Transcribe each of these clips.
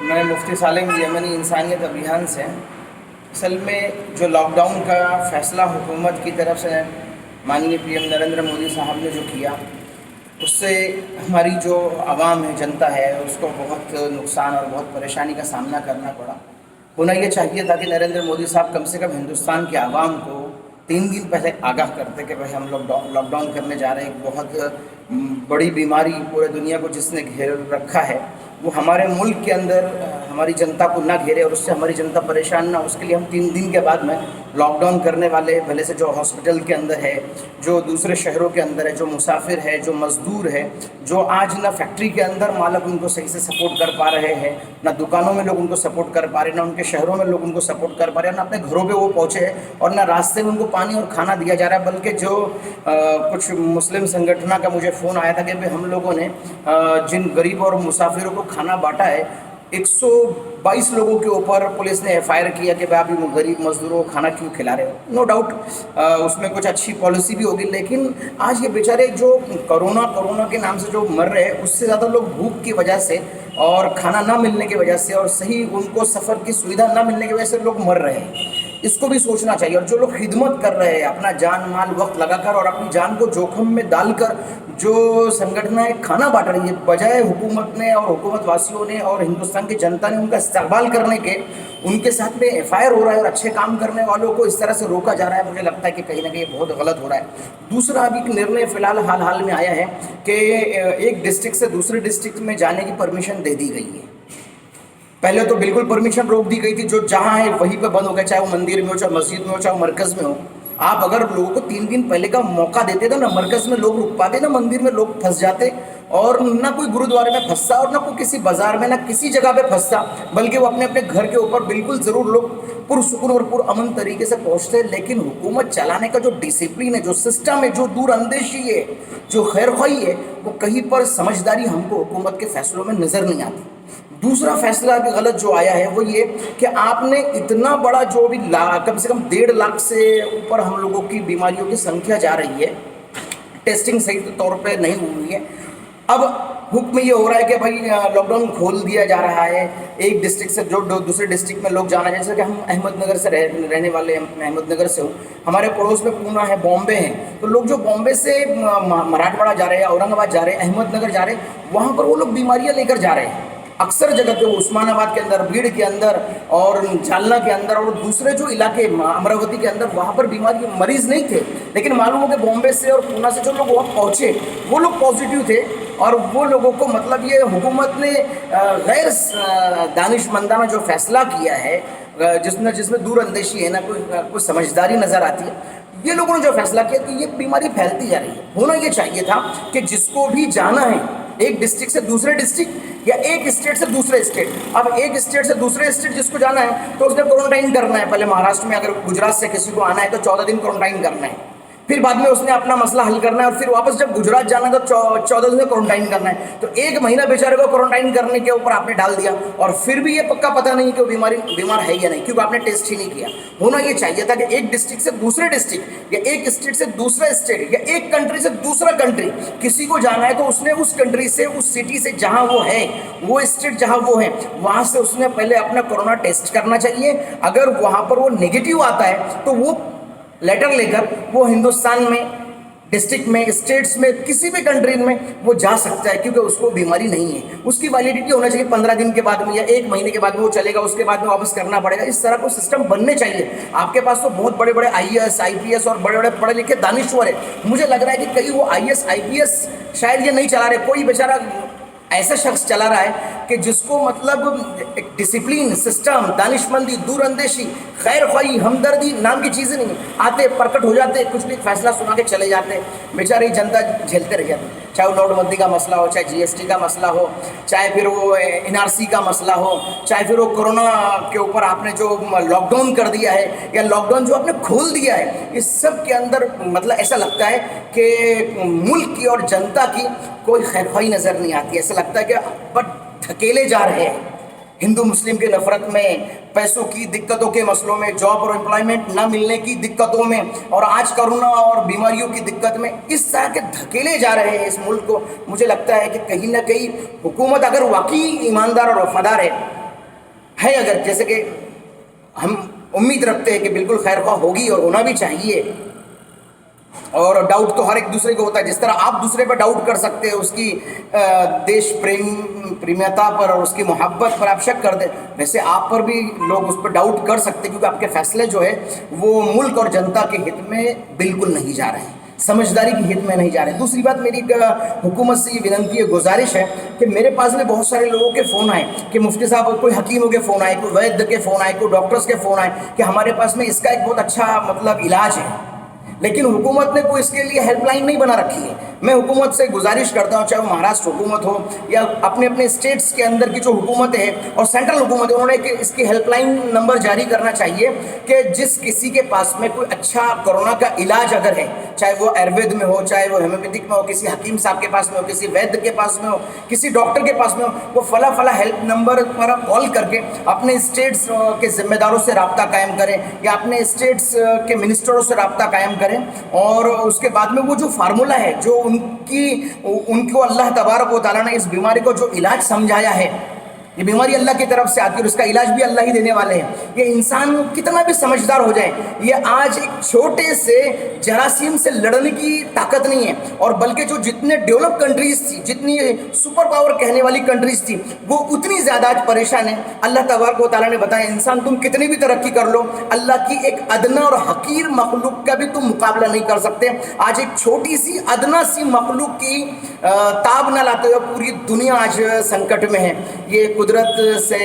میں مفتی سالم یمنی انسانیت ابھیان سے اصل میں جو لاک ڈاؤن کا فیصلہ حکومت کی طرف سے ماننی پی ایم نریندر مودی صاحب نے جو کیا، اس سے ہماری جو عوام ہے، جنتا ہے، اس کو بہت نقصان اور بہت پریشانی کا سامنا کرنا پڑا۔ ہونا یہ چاہیے تھا کہ نریندر مودی صاحب کم سے کم ہندوستان کے عوام کو 3 دن پہلے آگاہ کرتے کہ بھائی ہم لوگ لاک ڈاؤن کرنے جا رہے ہیں۔ ایک بہت بڑی بیماری پورے دنیا کو جس نے گھیر رکھا ہے، وہ ہمارے ملک کے اندر ہماری جنتا کو نہ گھیرے اور اس سے ہماری جنتا پریشان نہ، اس کے لیے ہم 3 دن کے بعد میں لاک ڈاؤن کرنے والے بھلے سے جو ہاسپٹل کے اندر ہے، جو دوسرے شہروں کے اندر ہے، جو مسافر ہے، جو مزدور ہے، جو آج نہ فیکٹری کے اندر مالک ان کو صحیح سے سپورٹ کر پا رہے ہیں، نہ دکانوں میں لوگ ان کو سپورٹ کر پا رہے ہیں، نہ ان کے شہروں میں لوگ ان کو سپورٹ کر پا رہے ہیں، نہ اپنے گھروں پہ وہ پہنچے ہیں، اور نہ راستے میں ان کو پانی اور کھانا دیا جا رہا ہے۔ بلکہ جو کچھ مسلم سنگٹھنا کا مجھے فون آیا تھا کہ ہم لوگوں نے جن غریب اور مسافروں کو کھانا بانٹا ہے، 122 لوگوں کے اوپر پولیس نے ایف آئی آر کیا کہ بھائی آپ غریب مزدوروں کو کھانا کیوں کھلا رہے ہو۔ نو ڈاؤٹ اس میں کچھ اچھی پالیسی بھی ہوگی، لیکن آج یہ بیچارے جو کرونا کے نام سے جو مر رہے ہیں، اس سے زیادہ لوگ بھوک کی وجہ سے اور کھانا نہ ملنے کی وجہ سے اور صحیح ان کو سفر کی سویدھا نہ ملنے کی وجہ سے لوگ مر رہے ہیں۔ اس کو بھی سوچنا چاہیے۔ اور جو لوگ خدمت کر رہے ہیں، اپنا جان مال وقت لگا کر اور اپنی جان کو جوخم میں ڈال کر جو سنگٹھنیں کھانا بانٹ رہی ہے، بجائے حکومت نے اور حکومت واسیوں نے اور ہندوستان کی جنتا نے ان کا استقبال کرنے کے، ان کے ساتھ میں ایف آئی آر ہو رہا ہے اور اچھے کام کرنے والوں کو اس طرح سے روکا جا رہا ہے، مجھے لگتا ہے کہ کہیں نہ کہیں بہت غلط ہو رہا ہے۔ دوسرا ابھی ایک نرنے فی الحال حال میں آیا ہے کہ ایک ڈسٹرکٹ سے دوسرے ڈسٹرکٹ میں جانے کی پرمیشن دے دی گئی ہے۔ پہلے تو بالکل پرمیشن روک دی گئی تھی، جو جہاں ہے وہیں پہ بند ہو گیا، چاہے وہ مندر میں ہو، چاہے مسجد میں ہو، چاہے مرکز میں ہو۔ آپ اگر لوگوں کو 3 دن پہلے کا موقع دیتے تھے، نہ مرکز میں لوگ رک پاتے، نہ مندر میں لوگ پھنس جاتے، اور نہ کوئی گرودوارے میں پھنستا، اور نہ کوئی کسی بازار میں، نہ کسی جگہ پہ پھنستا، بلکہ وہ اپنے اپنے گھر کے اوپر بالکل ضرور لوگ پرسکون اور پرامن طریقے سے پہنچتے۔ لیکن حکومت چلانے کا جو ڈسپلن ہے، جو سسٹم ہے، جو دور اندیشی ہے، جو خیر خواہی ہے، وہ کہیں پر سمجھداری ہم کو حکومت کے فیصلوں میں نظر نہیں آتی۔ دوسرا فیصلہ بھی غلط جو آیا ہے وہ یہ کہ آپ نے اتنا بڑا جو بھی کم سے کم 1.5 لاکھ سے اوپر ہم لوگوں کی بیماریوں کی سنکھیا جا رہی ہے، ٹیسٹنگ صحیح طور پہ نہیں ہوئی ہے۔ اب حکم یہ ہو رہا ہے کہ بھائی لاک ڈاؤن کھول دیا جا رہا ہے، ایک ڈسٹرکٹ سے جو دوسرے ڈسٹرکٹ میں لوگ جانا ہے، جیسے کہ ہم احمد نگر سے رہنے والے ہیں، میں احمد نگر سے ہوں، ہمارے پڑوس میں پونا ہے، بامبے ہے، تو لوگ جو بامبے سے مراٹھ واڑہ جا رہے ہیں، اورنگ آباد جا رہے ہیں، احمد نگر جا رہے ہیں، وہاں پر وہ لوگ بیماریاں لے کر جا رہے ہیں۔ اکثر جگہ پہ عثمان آباد کے اندر، بھیڑ کے اندر اور جالنا کے اندر اور دوسرے جو علاقے امراوتی کے اندر، وہاں پر بیماری مریض نہیں تھے، لیکن معلوم ہو کہ بامبے سے اور پونا سے جو لوگ وہاں پہنچے وہ لوگ پازیٹیو تھے، اور وہ لوگوں کو مطلب یہ حکومت نے غیر دانش مندانہ جو فیصلہ کیا ہے، جس میں دور اندیشی ہے، نہ کوئی سمجھداری نظر آتی ہے، یہ لوگوں نے جو فیصلہ کیا کہ یہ بیماری پھیلتی جا رہی ہے۔ ہونا یہ چاہیے تھا کہ جس کو بھی جانا ہے ایک ڈسٹرکٹ سے دوسرے ڈسٹرکٹ یا ایک اسٹیٹ سے دوسرے اسٹیٹ، اب ایک اسٹیٹ سے دوسرے اسٹیٹ جس کو جانا ہے تو اس نے کوارنٹائن کرنا ہے۔ پہلے مہاراشٹر میں اگر گجرات سے کسی کو آنا ہے تو 14 دن کوارنٹائن کرنا ہے، پھر بعد میں اس نے اپنا مسئلہ حل کرنا ہے، اور پھر واپس جب گجرات جانا ہے تو 14 دن کوارنٹائن کرنا ہے۔ تو 1 مہینہ بیچارے کو کوارنٹائن کرنے کے اوپر آپ نے ڈال دیا، اور پھر بھی یہ پکا پتہ نہیں کہ وہ بیمار ہے یا نہیں، کیونکہ آپ نے ٹیسٹ ہی نہیں کیا۔ ہونا یہ چاہیے تھا کہ ایک ڈسٹرکٹ سے دوسرے ڈسٹرکٹ یا ایک اسٹیٹ سے دوسرا اسٹیٹ یا ایک کنٹری سے دوسرا کنٹری کسی کو جانا ہے تو اس نے اس کنٹری سے، اس سٹی سے جہاں وہ ہے، وہ اسٹیٹ جہاں وہ ہے، وہاں سے اس نے پہلے اپنا کورونا ٹیسٹ کرنا چاہیے۔ اگر وہاں پر وہ نیگیٹو آتا ہے تو وہ لیٹر لے کر وہ ہندوستان میں، ڈسٹرکٹ میں، اسٹیٹس میں، کسی بھی کنٹری میں وہ جا سکتا ہے، کیونکہ اس کو بیماری نہیں ہے۔ اس کی ویلیڈیٹی ہونا چاہیے 15 دن کے بعد میں یا 1 مہینے کے بعد میں وہ چلے گا، اس کے بعد میں واپس کرنا پڑے گا۔ اس طرح کو سسٹم بننے چاہیے۔ آپ کے پاس تو بہت بڑے بڑے آئی A S, I P S اور بڑے بڑے پڑھے لکھے دانشور ہیں، مجھے لگ رہا ہے کہ کئی وہ I S, I P S شاید یہ نہیں چلا رہے، کوئی بیچارہ ایسا شخص چلا رہا ہے کہ جس کو مطلب ایک ڈسپلین، سسٹم، دانش مندی، دور اندیشی، خیر خواہی، ہمدردی نام کی چیزیں نہیں، آتے پرکٹ ہو جاتے، کچھ بھی فیصلہ سنا کے چلے جاتے، بیچاری جنتا جھیلتے رہ جاتے، چاہے وہ نوٹ بندی کا مسئلہ ہو، چاہے جی ایس ٹی کا مسئلہ ہو، چاہے پھر وہ این آر سی کا مسئلہ ہو، چاہے پھر وہ کورونا کے اوپر آپ نے جو لاک ڈاؤن کر دیا ہے یا لاک ڈاؤن جو آپ نے کھول دیا ہے، اس سب کے اندر مطلب ایسا لگتا ہے کہ ملک کی اور جنتا کی کوئی خیر خواہی نظر نہیں آتی۔ ایسا لگتا ہے کہ بٹ دھکیلے جا رہے ہیں، ہندو مسلم کی نفرت میں، پیسوں کی دقتوں کے مسئلوں میں، جاب اور امپلائمنٹ نہ ملنے کی دقتوں میں، اور آج کرونا اور بیماریوں کی دقت میں، اس طرح کے دھکیلے جا رہے ہیں اس ملک کو۔ مجھے لگتا ہے کہ کہیں نہ کہیں حکومت اگر واقعی ایماندار اور وفادار ہے ہے اگر جیسے کہ ہم امید رکھتے ہیں کہ بالکل خیر خواہ ہوگی اور ہونا بھی چاہیے، اور ڈاؤٹ تو ہر ایک دوسرے کو ہوتا ہے، جس طرح آپ دوسرے پر ڈاؤٹ کر سکتے ہیں، اس کی دیش پریمیتا پر اور اس کی محبت پر آپ شک کر دیں، ویسے آپ پر بھی لوگ اس پر ڈاؤٹ کر سکتے ہیں، کیونکہ آپ کے فیصلے جو ہے وہ ملک اور جنتا کے ہت میں بالکل نہیں جا رہے ہیں، سمجھداری کی ہت میں نہیں جا رہے ہیں۔ دوسری بات میری حکومت سے یہ ونتی ہے، گزارش ہے کہ میرے پاس میں بہت سارے لوگوں کے فون آئے کہ مفتی صاحب، کوئی حکیموں کے فون آئے، کوئی وید کے فون آئے، کوئی ڈاکٹرز کے فون آئے کہ ہمارے پاس میں اس کا ایک بہت اچھا علاج ہے، لیکن حکومت نے کوئی اس کے لیے ہیلپ لائن نہیں بنا رکھی ہے۔ میں حکومت سے گزارش کرتا ہوں، چاہے وہ مہاراشٹر حکومت ہو یا اپنے اسٹیٹس کے اندر کی جو حکومت ہے اور سینٹرل حکومت ہے، انہوں نے اس کی ہیلپ لائن نمبر جاری کرنا چاہیے کہ جس کسی کے پاس میں کوئی اچھا کورونا کا علاج اگر ہے، چاہے وہ آیوروید میں ہو، چاہے وہ ہومیوپیتھک میں ہو، کسی حکیم صاحب کے پاس میں ہو، کسی وید کے پاس میں ہو، کسی ڈاکٹر کے پاس میں ہو، وہ فلاں ہیلپ نمبر پر کال کر کے اپنے اسٹیٹس کے ذمہ داروں سے رابطہ قائم کریں یا اپنے اسٹیٹس کے منسٹروں سے رابطہ قائم کریں، اور اس کے بعد میں وہ جو فارمولہ ہے جو ان کو اللہ تبارک و تعالیٰ نے اس بیماری کو جو علاج سمجھایا ہے، یہ بیماری اللہ کی طرف سے آتی ہے اور اس کا علاج بھی اللہ ہی دینے والے ہیں۔ یہ انسان کتنا بھی سمجھدار ہو جائے، یہ آج ایک چھوٹے سے جراثیم سے لڑنے کی طاقت نہیں ہے، اور بلکہ جو جتنے ڈیولپ کنٹریز تھی، جتنی سپر پاور کہنے والی کنٹریز تھی، وہ اتنی زیادہ آج پریشان ہیں۔ اللہ تبارک و تعالیٰ نے بتایا، انسان تم کتنی بھی ترقی کر لو، اللہ کی ایک ادنا اور حقیر مخلوق کا بھی تم مقابلہ نہیں کر سکتے۔ آج ایک چھوٹی سی ادنا سی مخلوق کی تاب نہ لاتے ہوئے پوری دنیا آج سنکٹ میں ہے۔ یہ قدرت سے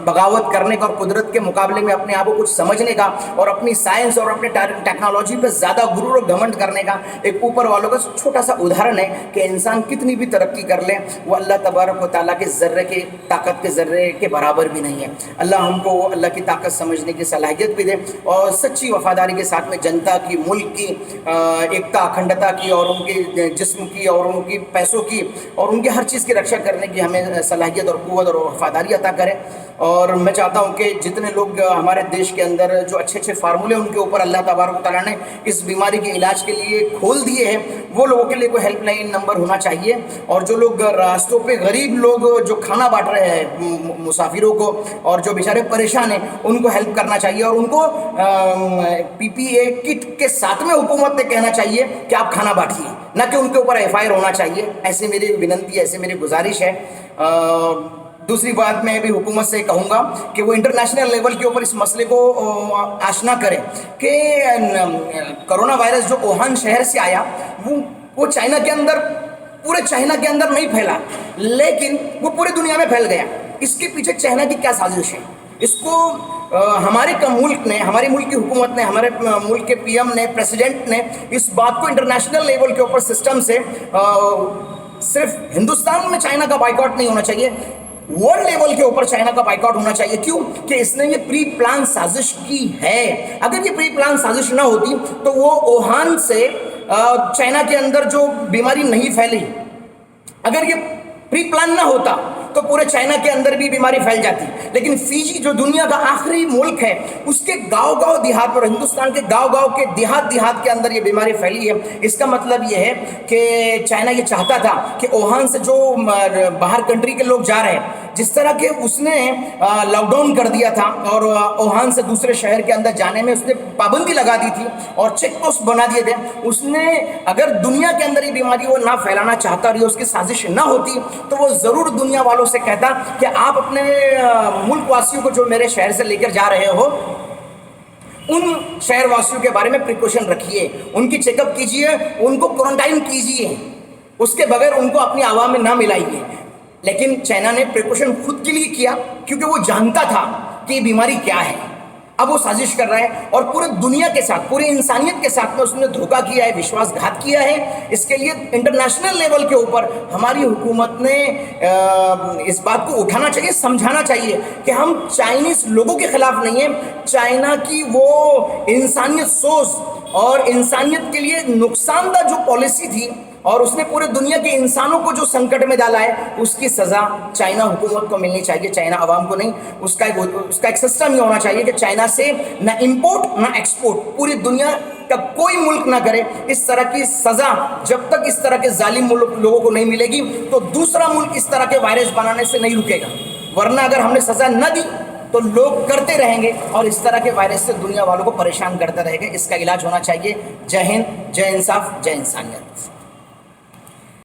بغاوت کرنے کا اور قدرت کے مقابلے میں اپنے آپ کو کچھ سمجھنے کا اور اپنی سائنس اور اپنے ٹیکنالوجی پہ زیادہ غرور و گھمنڈ کرنے کا ایک اوپر والوں کا چھوٹا سا ادھارن ہے کہ انسان کتنی بھی ترقی کر لے، وہ اللہ تبارک و تعالیٰ کے ذرے کی طاقت کے ذرے کے برابر بھی نہیں ہے۔ اللہ ہم کو اللہ کی طاقت سمجھنے کی صلاحیت بھی دے اور سچی وفاداری کے ساتھ میں جنتا کی، ملک کی ایکتا اکھنڈتا کی اور ان کے جسم کی اور ان کی پیسوں کی اور ان کے ہر چیز کی رکشا کرنے کی ہمیں صلاحیت اور قوت اور وفاداری عطا کرے۔ اور میں چاہتا ہوں کہ جتنے لوگ ہمارے دیش کے اندر جو اچھے اچھے فارمولے ان کے اوپر اللہ تبارک و تعالیٰ نے اس بیماری کے علاج کے لیے کھول دیے ہیں، وہ لوگوں کے لیے کوئی ہیلپ لائن نمبر ہونا چاہیے، اور جو لوگ راستوں پہ غریب لوگ جو کھانا بانٹ رہے ہیں مسافروں کو اور جو بیچارے پریشان ہیں، ان کو ہیلپ کرنا چاہیے، اور ان کو PPE کٹ کے ساتھ میں حکومت نے کہنا چاہیے کہ آپ کھانا بانٹیے، نہ کہ ان کے اوپر FIR ہونا چاہیے۔ ایسے میری وننتی ہے، ایسے میری گزارش ہے۔ دوسری بات میں بھی حکومت سے کہوں گا کہ وہ انٹرنیشنل لیول کے اوپر اس مسئلے کو آشنا کرے کہ کرونا وائرس جو ووہان شہر سے آیا وہ چائنا کے اندر، پورے چائنا کے اندر نہیں پھیلا، لیکن وہ پوری دنیا میں پھیل گیا۔ اس کے پیچھے چائنا کی کیا سازش ہے؟ اس کو ہمارے ملک نے، ہمارے ملک کی حکومت نے، ہمارے ملک کے PM نے، پریزیڈنٹ نے اس بات کو انٹرنیشنل لیول کے اوپر سسٹم سے، صرف ہندوستان میں چائنا کا بائیکاٹ نہیں ہونا چاہیے، ورلڈ لیول کے اوپر چائنا کا بائیکاٹ ہونا چاہیے۔ کیوں کہ اس نے یہ پری پلان سازش کی ہے۔ اگر یہ پری پلان سازش نہ ہوتی تو وہ ووہان سے چائنا کے اندر جو بیماری نہیں پھیلی، اگر یہ پری پلان نہ ہوتا تو پورے چائنا کے اندر بھی بیماری پھیل جاتی۔ لیکن فیجی جو دنیا کا آخری ملک ہے، اس کے گاؤں دیہات اور ہندوستان کے گاؤں کے دیہات کے اندر یہ بیماری پھیلی ہے۔ اس کا مطلب یہ ہے کہ چائنا یہ چاہتا تھا کہ ووہان سے جو باہر کنٹری کے لوگ جا رہے ہیں، جس طرح کہ اس نے لاک ڈاؤن کر دیا تھا اور ووہان سے دوسرے شہر کے اندر جانے میں اس نے پابندی لگا دی تھی اور چیک پوسٹ بنا دیے تھے، اس نے اگر دنیا کے اندر یہ بیماری وہ نہ پھیلانا چاہتا اور یہ اس کی سازش نہ ہوتی تو وہ ضرور دنیا والوں سے کہتا کہ آپ اپنے ملک واسیوں کو جو میرے شہر سے لے کر جا رہے ہو، ان شہر واسیوں کے بارے میں پریکاشن رکھیے، ان کی چیک اپ کیجیے، ان کو کوارنٹائن کیجیے، اس کے بغیر ان کو اپنی عوام میں نہ ملائیے۔ لیکن چائنا نے پریکاشن خود کے لیے کیا کیونکہ وہ جانتا تھا کہ یہ بیماری کیا ہے۔ اب وہ سازش کر رہا ہے اور پورے دنیا کے ساتھ، پوری انسانیت کے ساتھ میں اس نے دھوکہ کیا ہے، وشواس گھات کیا ہے۔ اس کے لیے انٹرنیشنل لیول کے اوپر ہماری حکومت نے اس بات کو اٹھانا چاہیے، سمجھانا چاہیے کہ ہم چائنیز لوگوں کے خلاف نہیں ہیں، چائنا کی وہ انسانیت سوز اور انسانیت کے لیے نقصان دہ جو پالیسی تھی اور اس نے پورے دنیا کے انسانوں کو جو سنکٹ میں ڈالا ہے، اس کی سزا چائنا حکومت کو ملنی چاہیے، چائنا عوام کو نہیں۔ اس کا ایک سسٹم یہ ہونا چاہیے کہ چائنا سے نہ امپورٹ نہ ایکسپورٹ پوری دنیا کا کوئی ملک نہ کرے۔ اس طرح کی سزا جب تک اس طرح کے ظالم لوگوں کو نہیں ملے گی تو دوسرا ملک اس طرح کے وائرس بنانے سے نہیں رکے گا۔ ورنہ اگر ہم نے سزا نہ دی تو لوگ کرتے رہیں گے اور اس طرح کے وائرس سے دنیا والوں کو پریشان کرتا رہے گا. اس کا علاج ہونا چاہیے. جے ہند، جے انصاف، جے انسانیت.